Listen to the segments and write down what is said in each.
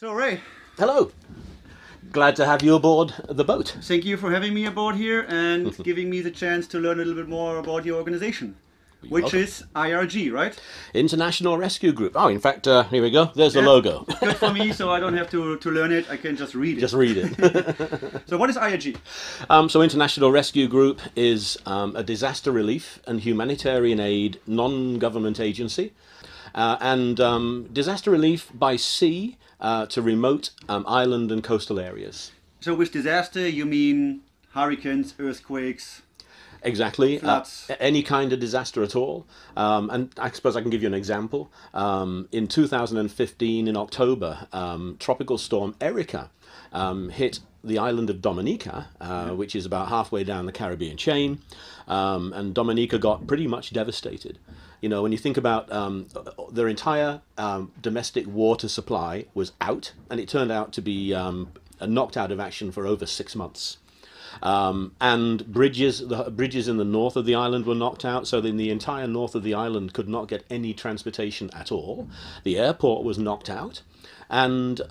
So Ray, Hello. Glad to have you aboard the boat. thank you for having me aboard here and giving me the chance to learn a little bit more about your organization, which welcome. is IRG, right? International Rescue Group. Oh, in fact, here we go. There's the logo. Good for me, so I don't have to learn it. I can just read it. Just read it. So what is IRG? So International Rescue Group is a disaster relief and humanitarian aid non-government agency. And disaster relief by sea to remote island and coastal areas. So with disaster, you mean hurricanes, earthquakes? Exactly. Floods. Any kind of disaster at all. And I suppose I can give you an example. In 2015, in October, Tropical Storm Erika hit the island of Dominica, which is about halfway down the Caribbean chain. And Dominica got pretty much devastated. You know, when you think about their entire domestic water supply was out, and it turned out to be knocked out of action for over 6 months. And the bridges in the north of the island were knocked out, so then the entire north of the island could not get any transportation at all. The airport was knocked out, and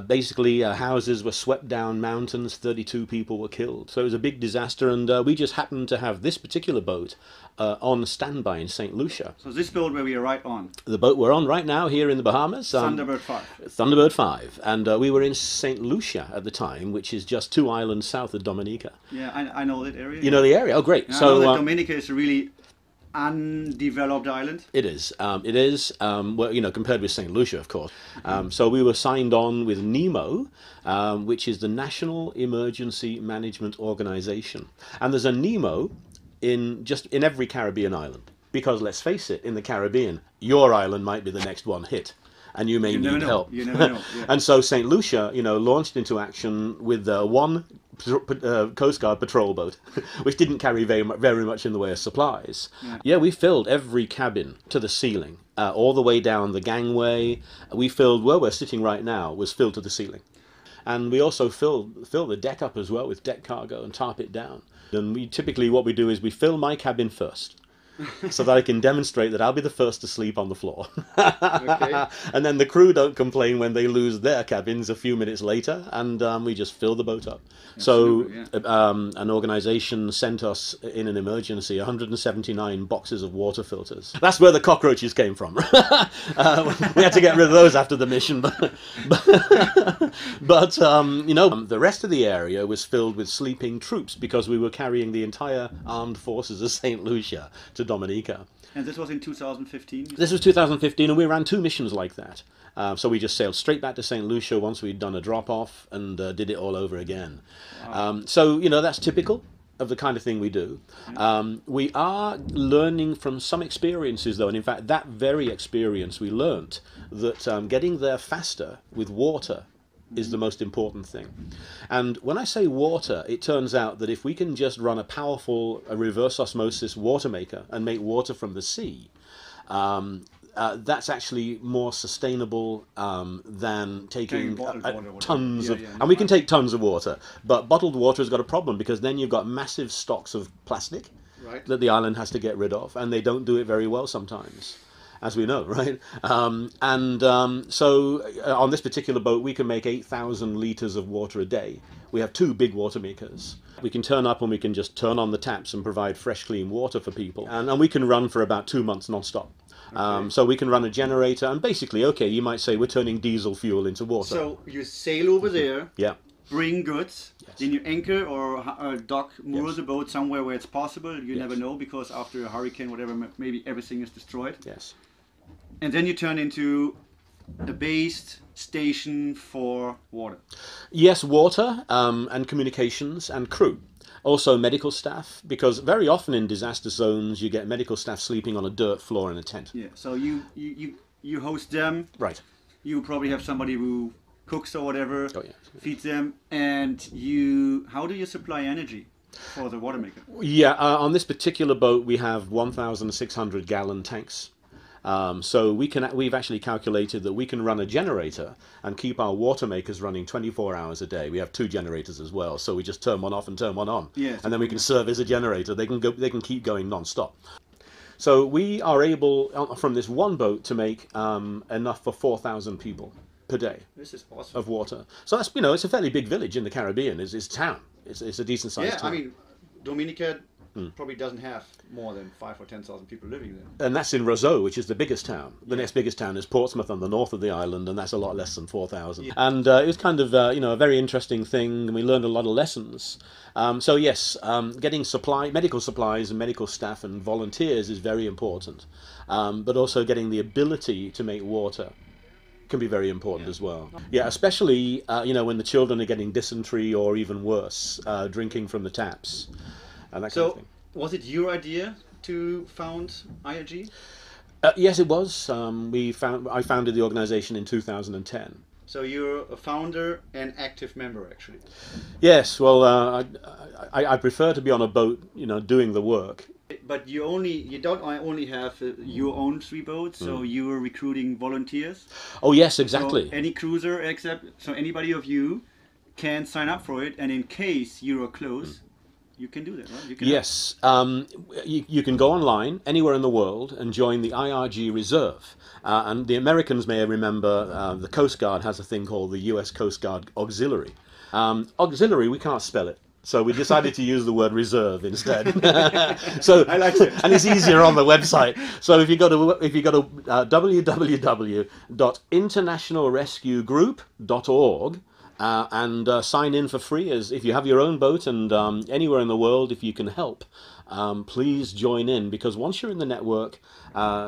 basically houses were swept down mountains, 32 people were killed. So it was a big disaster, and we just happened to have this particular boat on standby in St. Lucia. So this boat where we are right on, The boat we're on right now here in the Bahamas. Thunderbird 5. Thunderbird 5, and we were in St. Lucia at the time, which is just 2 islands south of Dominica. Yeah, I know that area. You know the area? Oh, great. I know that Dominica is a really undeveloped island. It is. It is. Well, you know, compared with St. Lucia, of course. So we were signed on with NEMO, which is the National Emergency Management Organization, and there's a NEMO in every Caribbean island. Because let's face it, in the Caribbean, your island might be the next one hit, and you may need help. You never know. Yeah. And so St. Lucia, you know, launched into action with one Coast Guard patrol boat, which didn't carry very much in the way of supplies. Yeah, we filled every cabin to the ceiling, all the way down the gangway. We filled where we're sitting right now was filled to the ceiling. And we also fill the deck up as well with deck cargo and tarp it down. And what we do is we fill my cabin first, so that I can demonstrate that I'll be the first to sleep on the floor. Okay. And then the crew don't complain when they lose their cabins a few minutes later, and we just fill the boat up. Absolutely, So an organization sent us in an emergency 179 boxes of water filters. That's where the cockroaches came from. We had to get rid of those after the mission, but you know, the rest of the area was filled with sleeping troops because we were carrying the entire armed forces of St. Lucia to Dominica. And this was in 2015? This was 2015, and we ran 2 missions like that. So we just sailed straight back to St. Lucia once we'd done a drop-off and did it all over again. Wow. So, you know, that's typical of the kind of thing we do. We are learning from some experiences, though, and in fact, that very experience we learnt that getting there faster with water is the most important thing. And when I say water, it turns out that if we can just run a powerful reverse osmosis water maker and make water from the sea, that's actually more sustainable than taking tons of... And we can take tons of water, but bottled water has got a problem because then you've got massive stocks of plastic that the island has to get rid of, and they don't do it very well sometimes, as we know, right? So on this particular boat, we can make 8,000 litres of water a day. We have 2 big water makers. We can turn up and we can just turn on the taps and provide fresh, clean water for people. And we can run for about 2 months non-stop. Okay. So we can run a generator, and basically, okay, you might say we're turning diesel fuel into water. So you sail over there, yeah, bring goods, then you anchor or dock, moor the boat somewhere where it's possible. You never know, because after a hurricane, whatever, maybe everything is destroyed. Yes. And then you turn into a based station for water. Yes, water and communications and crew. Also medical staff, because very often in disaster zones you get medical staff sleeping on a dirt floor in a tent. Yeah, so you host them. Right. You probably have somebody who cooks or whatever, Oh, yeah. feeds them, and how do you supply energy for the water maker? Yeah, on this particular boat we have 1,600 gallon tanks. So we've actually calculated that we can run a generator and keep our water makers running 24 hours a day. We have 2 generators as well, so we just turn one off and turn one on, Yes, and then we can serve as a generator. They can keep going non-stop. So we are able, from this one boat, to make enough for 4,000 people per day. This is awesome. Of water. So that's, you know, it's a fairly big village in the Caribbean. It's a town. It's a decent sized town. I mean, Dominica probably doesn't have more than 5,000 or 10,000 people living there. And that's in Roseau, which is the biggest town. The next biggest town is Portsmouth on the north of the island, and that's a lot less than 4,000. Yeah. And it was kind of, you know, a very interesting thing, and we learned a lot of lessons. So yes, getting medical supplies and medical staff and volunteers is very important, but also getting the ability to make water can be very important as well. Yeah, especially, you know, when the children are getting dysentery or even worse, drinking from the taps. And that kind of thing. Was it your idea to found IRG? Yes, it was. I founded the organization in 2010. So you're a founder and active member, actually. Yes. Well, I prefer to be on a boat, you know, doing the work. But you don't only have your own 3 boats, so you are recruiting volunteers. Oh yes, exactly. So any cruiser anybody of you can sign up for it, and in case you are close. You can do that, right? You can yes. You can go online anywhere in the world and join the IRG Reserve. And the Americans may remember the Coast Guard has a thing called the US Coast Guard Auxiliary. Auxiliary, we can't spell it. So we decided to use the word reserve instead. So I like it, and it's easier on the website. So if you go to www.internationalrescuegroup.org and sign in for free, as if you have your own boat, and anywhere in the world, if you can help, please join in, because once you're in the network,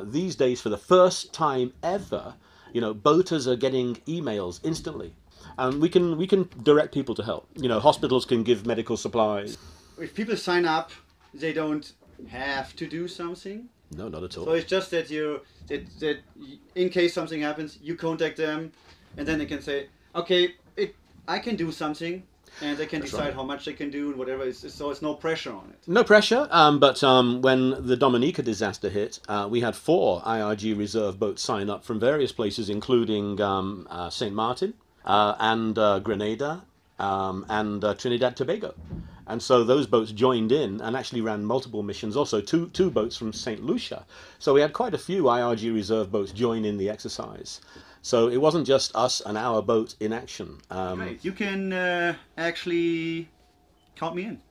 these days, for the first time ever, you know, boaters are getting emails instantly. And we can direct people to help. You know, hospitals can give medical supplies. If people sign up, they don't have to do something. No, not at all. So it's just that that in case something happens, you contact them, and then they can say, okay, I can do something, and they can decide how much they can do and whatever. So it's no pressure on it. No pressure. But when the Dominica disaster hit, we had 4 IRG Reserve boats sign up from various places, including St. Martin. And Grenada and Trinidad Tobago. And so those boats joined in and actually ran multiple missions, also two boats from St. Lucia. So we had quite a few IRG Reserve boats join in the exercise. So it wasn't just us and our boat in action. Great. You can actually count me in.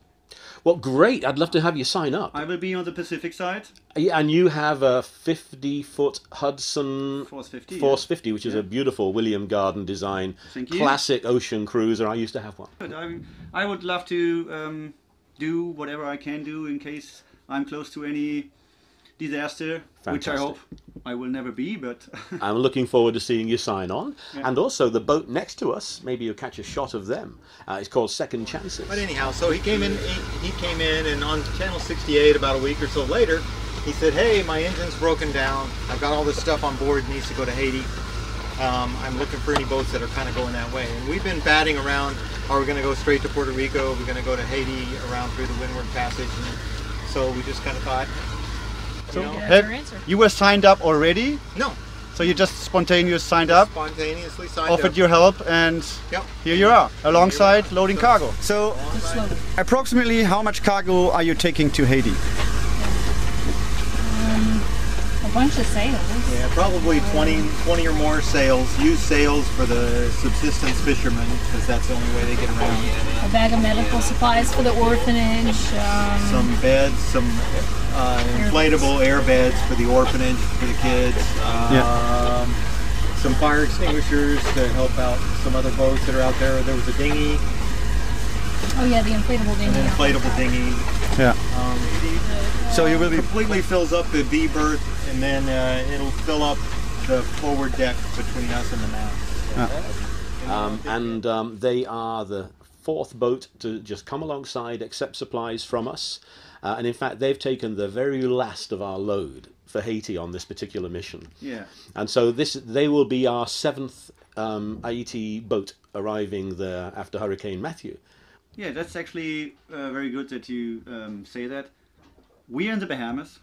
Well, great. I'd love to have you sign up. I will be on the Pacific side. Yeah, and you have a 50-foot Hudson Force 50, Force 50, which is a beautiful William Garden design, classic ocean cruiser. I used to have one. I would love to do whatever I can do in case I'm close to any disaster, which I hope I will never be, but I'm looking forward to seeing you sign on. Yeah. And also the boat next to us, maybe you'll catch a shot of them. It's called Second Chances. But anyhow, so he came in and on Channel 68 about a week or so later, he said, hey, my engine's broken down. I've got all this stuff on board, needs to go to Haiti. I'm looking for any boats that are kind of going that way. And we've been batting around, are we going to go straight to Puerto Rico? Are we going to go to Haiti around through the Windward Passage? And so we just kind of thought, so you were signed up already? No. So you just spontaneously signed up? Spontaneously signed offered your help, and here you are, alongside loading cargo. So approximately how much cargo are you taking to Haiti? A bunch of sails. Yeah, probably 20 or more sails. Use sails for the subsistence fishermen, because that's the only way they get around. A bag of medical supplies for the orphanage. Some beds, some inflatable air beds for the orphanage, for the kids. Some fire extinguishers to help out some other boats that are out there. There was a dinghy. Oh yeah, the inflatable dinghy. An inflatable dinghy. Yeah. So you will be completely fills up the V berth, and then it'll fill up the forward deck between us and the mast. They are the 4th boat to just come alongside, accept supplies from us, and in fact they've taken the very last of our load for Haiti on this particular mission. Yeah. And so they will be our 7th Haiti boat arriving there after Hurricane Matthew. Yeah, that's actually very good that you say that. We are in the Bahamas.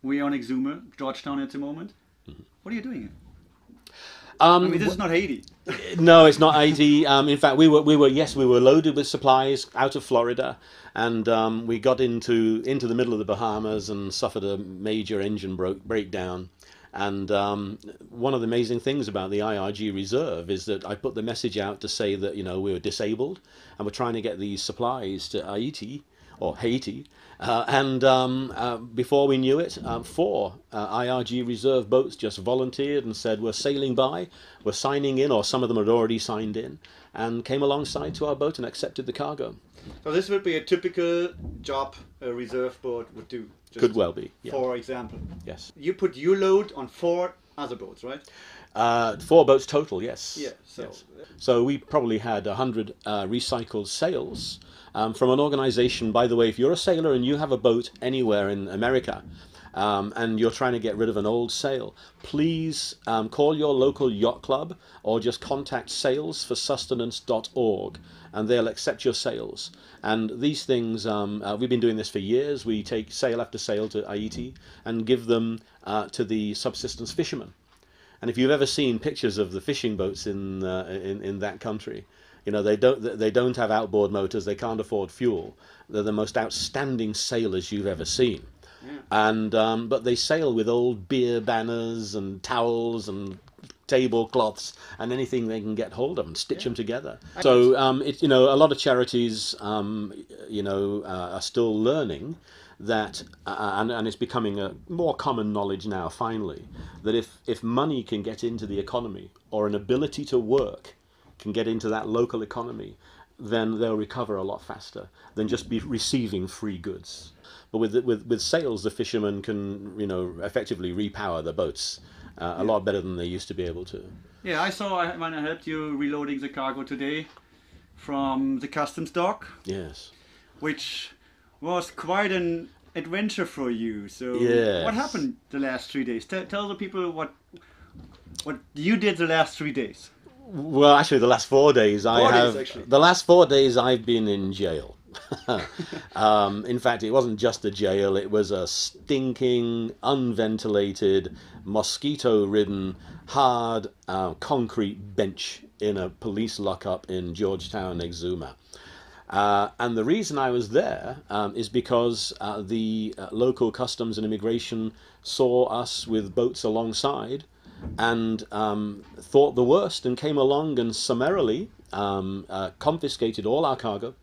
We are on Exumer, Georgetown at the moment. What are you doing here? I mean, this is not Haiti. No, it's not Haiti. In fact, we were loaded with supplies out of Florida, and we got into the middle of the Bahamas and suffered a major engine breakdown. And one of the amazing things about the IRG reserve is that I put the message out to say that, you know, we were disabled and we're trying to get these supplies to Haiti. Before we knew it, 4 IRG reserve boats just volunteered and said, we're sailing by, we're signing in, or some of them had already signed in, and came alongside to our boat and accepted the cargo. So this would be a typical job a reserve boat would do. Could well be, yeah. For example. Yes. You put your load on 4 other boats, right? 4 boats total, yes. Yeah. So, yes. So we probably had 100 recycled sails from an organization. By the way, if you're a sailor and you have a boat anywhere in America and you're trying to get rid of an old sail, please call your local yacht club or just contact salesforsustenance.org and they'll accept your sails. And these things, we've been doing this for years. We take sail after sail to Haiti and give them to the subsistence fishermen. And if you've ever seen pictures of the fishing boats in that country, you know, they don't have outboard motors, they can't afford fuel. They're the most outstanding sailors you've ever seen. Yeah. And but they sail with old beer banners and towels and tablecloths and anything they can get hold of and stitch them together. So you know, a lot of charities you know, are still learning that, and it's becoming a more common knowledge now finally, that if money can get into the economy, or an ability to work can get into that local economy, then they'll recover a lot faster than just be receiving free goods. But with sails, the fishermen can, you know, effectively repower the boats a lot better than they used to be able to. Yeah, I saw when I helped you reloading the cargo today from the customs dock. Yes. Which was quite an adventure for you. So yes. What happened the last 3 days? Tell the people what you did the last 3 days. Well, actually, the last 4 days the last 4 days I've been in jail. In fact, it wasn't just a jail, it was a stinking, unventilated, mosquito-ridden, hard concrete bench in a police lockup in Georgetown, Exuma. And the reason I was there is because the local customs and immigration saw us with boats alongside and thought the worst and came along and summarily confiscated all our cargo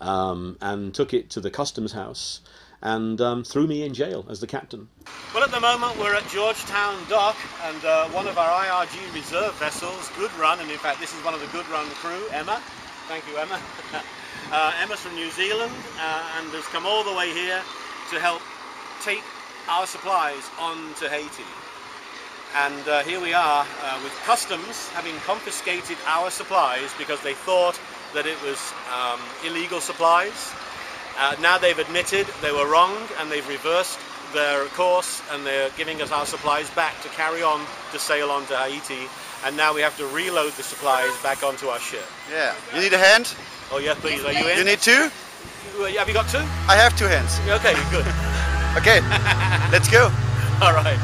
and took it to the customs house and threw me in jail as the captain. Well, at the moment we're at Georgetown Dock, and one of our IRG reserve vessels, Good Run, and in fact this is one of the Good Run crew, Emma. Thank you, Emma. Emma's from New Zealand and has come all the way here to help take our supplies on to Haiti. And here we are with customs having confiscated our supplies because they thought that it was illegal supplies. Now they've admitted they were wrong and they've reversed their course and they're giving us our supplies back to carry on to sail on to Haiti. And now we have to reload the supplies back onto our ship. Yeah. You need a hand? Oh yeah, please. Are you in? You need 2? Have you got 2? I have 2 hands. Okay, good. Okay, let's go. All right.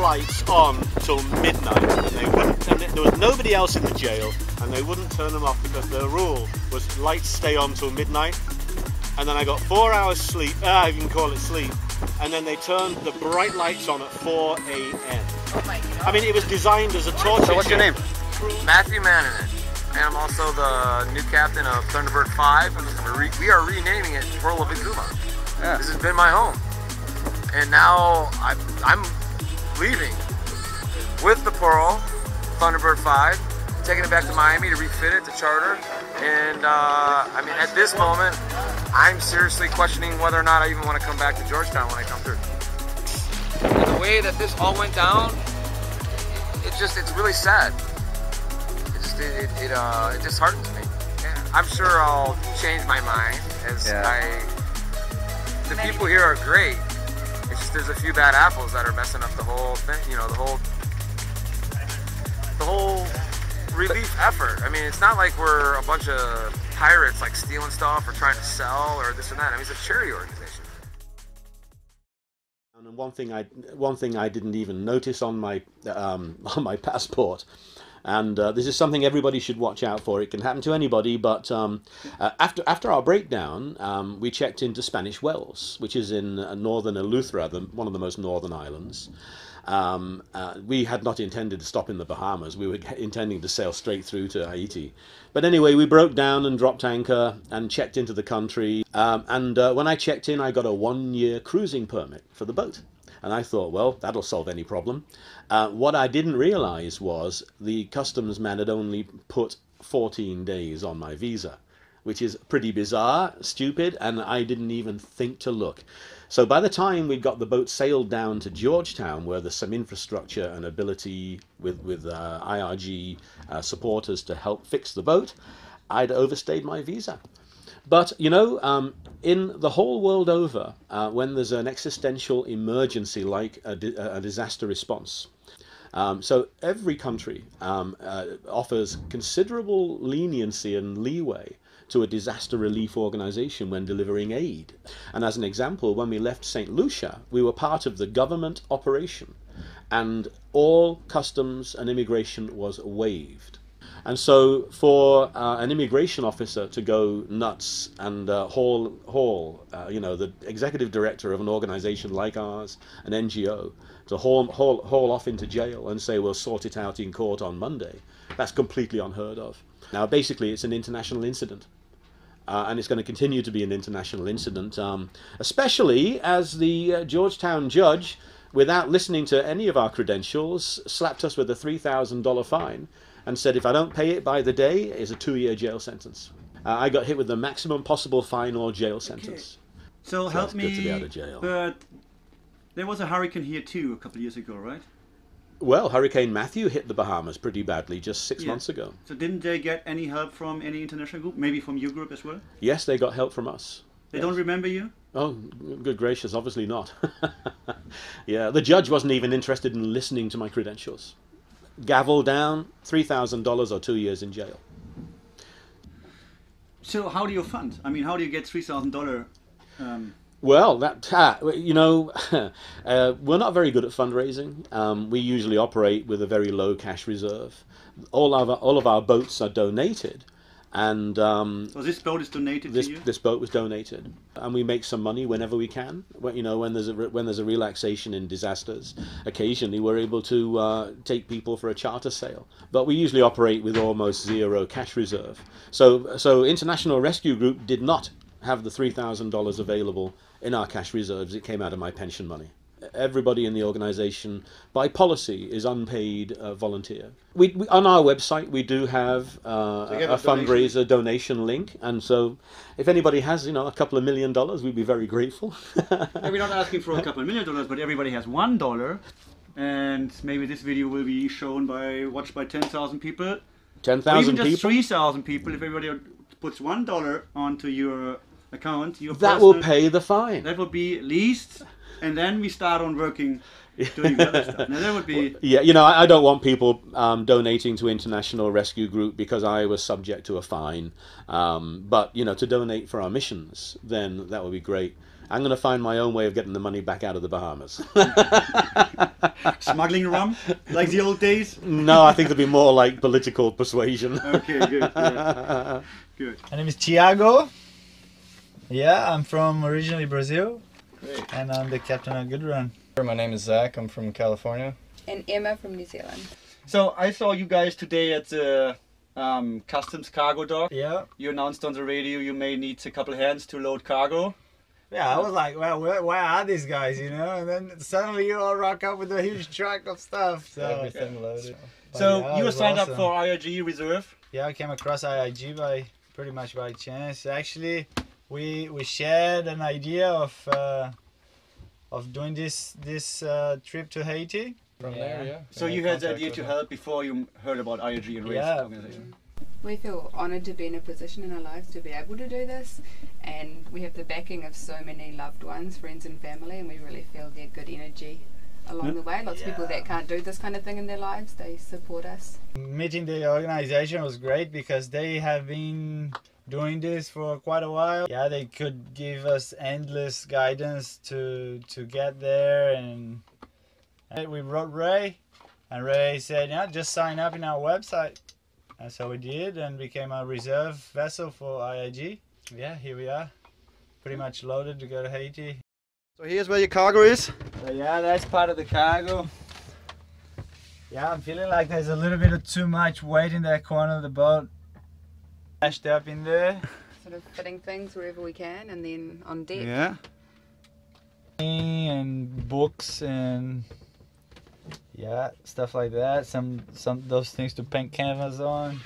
Lights on till midnight, and there was nobody else in the jail, and they wouldn't turn them off because the rule was lights stay on till midnight. And then I got 4 hours sleep, you can call it sleep, and then they turned the bright lights on at 4 a.m. Oh my God. I mean, it was designed as a torture. So what's your name? Matthew Mananen, and I'm also the new captain of Thunderbird 5. We are renaming it Pearl of Exuma. Yeah. This has been my home. And now I'm leaving with the Pearl Thunderbird 5, taking it back to Miami to refit it, to charter. And I mean, at this moment, I'm seriously questioning whether or not I even want to come back to Georgetown when I come through. And the way that this all went down, it's really sad. It disheartens me. Yeah. I'm sure I'll change my mind as the people here are great. It's just there's a few bad apples that are messing up the whole thing, you know, the whole relief effort. I mean, it's not like we're a bunch of pirates like stealing stuff or trying to sell or this and that. I mean, it's a charity organization. And one thing I didn't even notice on my passport, and this is something everybody should watch out for. It can happen to anybody, but after our breakdown, we checked into Spanish Wells, which is in northern Eleuthera, one of the most northern islands. We had not intended to stop in the Bahamas. We were intending to sail straight through to Haiti. But anyway, we broke down and dropped anchor and checked into the country. And when I checked in, I got a 1-year cruising permit for the boat. And I thought, well, that'll solve any problem. What I didn't realize was the customs man had only put 14 days on my visa, which is pretty bizarre, stupid, and I didn't even think to look. So by the time we got the boat sailed down to Georgetown, where there's some infrastructure and ability with IRG supporters to help fix the boat, I'd overstayed my visa. But, you know, in the whole world over, when there's an existential emergency like a disaster response, so every country offers considerable leniency and leeway to a disaster relief organization when delivering aid. And as an example, when we left St. Lucia, we were part of the government operation, and all customs and immigration was waived. And so for an immigration officer to go nuts and haul you know, the executive director of an organization like ours, an NGO, to haul off into jail and say, we'll sort it out in court on Monday, that's completely unheard of. Now, basically, it's an international incident. And it's going to continue to be an international incident, especially as the Georgetown judge, without listening to any of our credentials, slapped us with a $3,000 fine and said if I don't pay it by the day, it's a 2-year jail sentence. I got hit with the maximum possible fine or jail sentence. Okay. So help me, good to be out of jail. But there was a hurricane here too a couple of years ago, right? Well, Hurricane Matthew hit the Bahamas pretty badly just 6 months ago. So didn't they get any help from any international group? Maybe from your group as well? Yes, they got help from us. They don't remember you? Oh, good gracious, obviously not. Yeah, the judge wasn't even interested in listening to my credentials. Gavel down, $3,000 or 2 years in jail. So how do you fund? I mean, how do you get $3,000? Well, you know, we're not very good at fundraising. We usually operate with a very low cash reserve. All of our boats are donated, and so this boat is donated to you? This boat was donated, and we make some money whenever we can. You know, when there's a relaxation in disasters, occasionally we're able to take people for a charter sale. But we usually operate with almost zero cash reserve. So International Rescue Group did not have the $3,000 available in our cash reserves. It came out of my pension money. Everybody in the organization, by policy, is unpaid volunteer. We on our website, we do have a fundraiser donation link, and so if anybody has, you know, a couple of $1 million, we'd be very grateful. We're not asking for a couple of $1 million, but everybody has $1, and maybe this video will be watched by 10,000 people. 10,000 people? Even just 3,000 people. If everybody puts $1 onto your account, that will pay the fine. That will be least, and then we start on working, doing the other stuff. Now that would be... Yeah, you know, I don't want people donating to International Rescue Group because I was subject to a fine. But, you know, to donate for our missions, then that would be great. I'm going to find my own way of getting the money back out of the Bahamas. Smuggling rum? Like the old days? No, I think it'd be more like political persuasion. Okay, good. Yeah. Good. My name is Thiago. Yeah, I'm from originally Brazil. Great. And I'm the captain of Good Run. My name is Zach. I'm from California. And Emma from New Zealand. So I saw you guys today at the customs cargo dock. Yeah. You announced on the radio you may need a couple hands to load cargo. Yeah, I was like, well, where are these guys, you know? And then suddenly you all rock up with a huge truck of stuff. So Everything loaded. So yeah, you it were was signed awesome. up for IRG Reserve. Yeah, I came across IIG pretty much by chance. Actually, we shared an idea of doing this trip to Haiti. From there, yeah. So we you made had the contact idea with to them. help before you heard about IRG and Race Yeah. organization. We feel honoured to be in a position in our lives to be able to do this, and we have the backing of so many loved ones, friends and family, and we really feel their good energy along the way. Lots of people that can't do this kind of thing in their lives, they support us. Meeting the organization was great because they have been doing this for quite a while. Yeah, they could give us endless guidance to get there, and we wrote Ray, and Ray said, yeah, just sign up in our website. And so we did, and became a reserve vessel for IIG. Yeah, here we are, pretty much loaded to go to Haiti. So here's where your cargo is. So yeah, that's part of the cargo. Yeah, I'm feeling like there's a little bit of too much weight in that corner of the boat. Smashed up in there. Sort of fitting things wherever we can, and then on deck. Yeah. And books and yeah, stuff like that. Some those things to paint canvas on.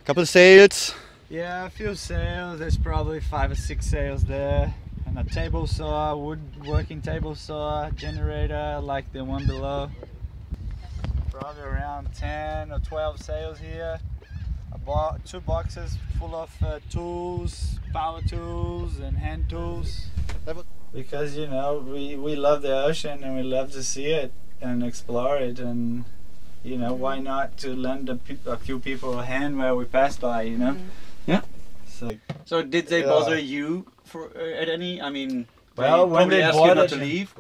Couple of sails. Yeah, a few sails. There's probably 5 or 6 sails there. And a table saw, woodworking table saw, generator like the one below. Probably around 10 or 12 sails here. 2 boxes full of tools, power tools and hand tools. Because, you know, we love the ocean and we love to see it and explore it, and, you know, why not to lend a few people a hand where we pass by, you know? Yeah. So did they bother you for at any? I mean, well, when probably they asked you boarded not to leave.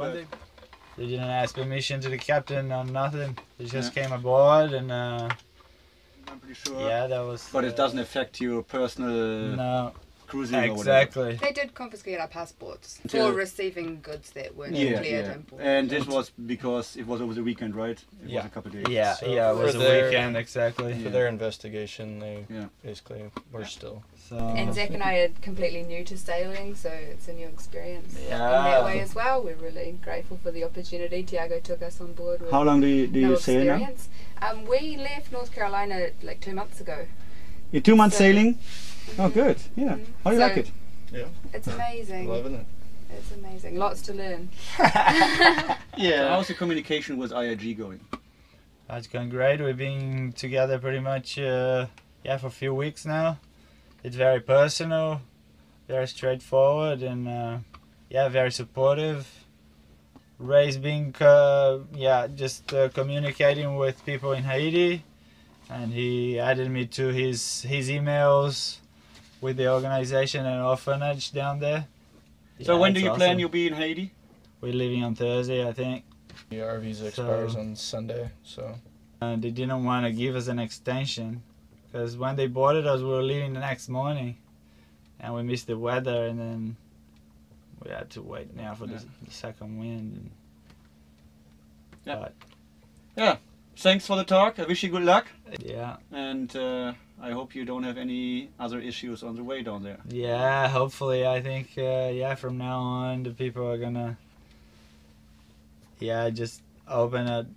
they didn't ask permission to the captain or nothing. They just came aboard, and I'm pretty sure. yeah, that was. But it doesn't affect your personal No, cruising or whatever. exactly. They did confiscate our passports Until- for receiving goods that weren't Yeah, cleared yeah. import. And this was because it was over the weekend, right? It was a couple of days. Yeah, So yeah, it was for a their- weekend exactly. For their investigation, they Yeah. basically were still. So And Zach and I are completely new to sailing, so it's a new experience in Yeah. that way as well. We're really grateful for the opportunity. Tiago took us on board with How long do no you sail now? experience. We left North Carolina like 2 months ago. You're 2 months So- sailing? Oh, good. Yeah. How do you So- like it? Yeah, It's amazing. loving it. It's amazing. Lots to learn. So how's the communication with IRG going? it's going great. We've been together pretty much, for a few weeks now. It's very personal, very straightforward, and very supportive. Ray's been, communicating with people in Haiti, and he added me to his emails with the organization and orphanage down there. So Yeah, when do it's you plan awesome. you'll be in Haiti? We're leaving on Thursday, I think. Our visa expires So- on Sunday, so They didn't want to give us an extension because when they boarded us, we were leaving the next morning, and we missed the weather, and then we had to wait now for the second wind. And, Yeah. But Yeah. Thanks for the talk. I wish you good luck. yeah, And I hope you don't have any other issues on the way down there. yeah. Hopefully, I think from now on, the people are gonna just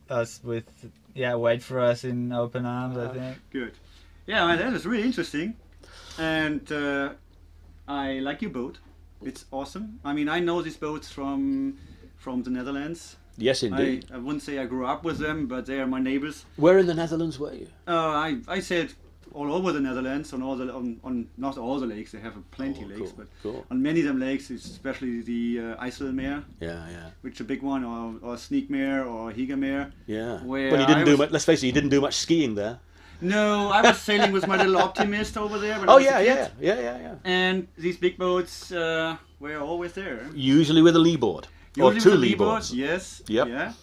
us with wait for us in open arms. I think. Good. Yeah, man, that was really interesting. And I like your boat. It's awesome. I mean, I know these boats from the Netherlands. Yes, indeed. I wouldn't say I grew up with them, but they are my neighbors. Where in the Netherlands were you? I said all over the Netherlands, on not all the lakes. They have plenty lakes, but Cool. on many of them lakes, especially the IJsselmeer, Yeah. which is a big one, or Sneekmeer or Higameer. Yeah. Where Well, you didn't I do was- much. Let's face it, you didn't do much skiing there. No, I was sailing with my little Optimist over there. When I Oh was a yeah, kid. yeah. And these big boats were always there. Usually with a lee board or Usually two with lee lee boards. yes. Yep. Yeah.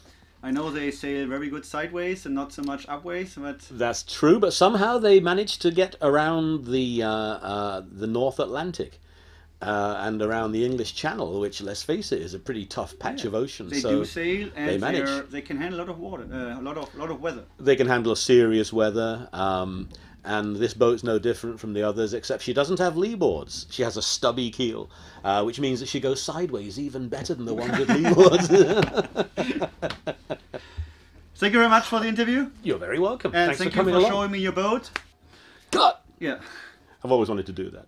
I know they sail very good sideways and not so much upways, but That's true, but somehow they managed to get around the North Atlantic and around the English Channel, which, let's face it, is a pretty tough patch of ocean. they so do sail they and manage. they can handle a lot of water, a lot of weather. They can handle serious weather. And this boat's no different from the others, except she doesn't have lee boards. She has a stubby keel, which means that she goes sideways even better than the ones with lee boards. Thank you very much for the interview. You're very welcome. And Thanks thank for coming you for along. showing me your boat. Cut! Yeah. I've always wanted to do that.